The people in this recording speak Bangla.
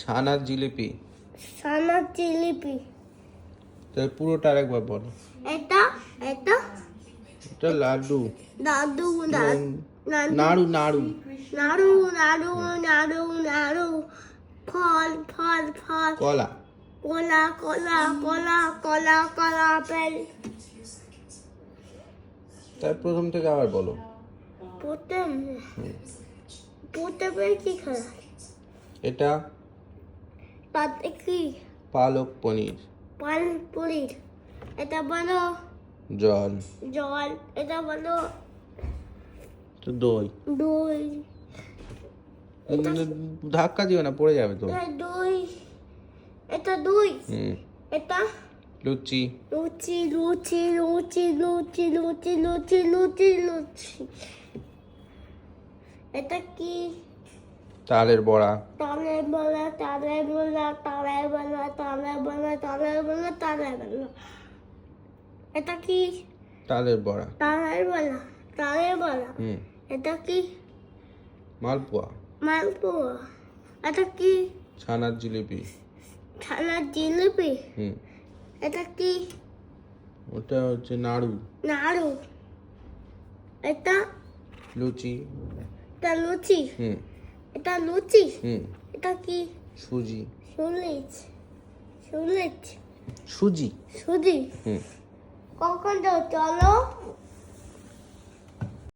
ছানার জিলিপি। ছানার জিলিপি। তাহলে পুরোটা আরেকবার বলো। এটা এটা এটা লাড্ডু। দাদু নাড়ু নাড়ু। নাড়ু নাড়ু নাড়ু নাড়ু। ফল ফল ফল। কলা। কলা কলা কলা কলা কলা আপেল। তার প্রথম থেকে আবার বলো। প্রথম প্রথমে কি খায়? এটা তাতে কি? পালক পনির। পালপুরির। এটা বলো জল। জল। এটা বলো তো দই। দই। ধাক্কা দিও না, পড়ে যাবে তো। দই। এটা দই। এটা লুচি। লুচি লুচি লুচি লুচি লুচি লুচি লুচি লুচি। এটা কি? তালের বড়া। তালের বড়া তালের বড়া তালের বড়া তালের বড়া তালের বড়া তালের বড়া। এটা কি? তালের বড়া। তালের বড়া তালের বড়া। এটা কি? মালপোয়া। মালপোয়া। এটা কি? ছানার জিলিপি। ছানার জিলিপি। এটা কি? ওটা হচ্ছে নাড়ু। নাড়ু। এটা লুচি। এটা লুচি। এটা লুচি। এটা কি? সুজি। সুলিচ সুলিচ সুজি। সুজি। কখন যাও চলো।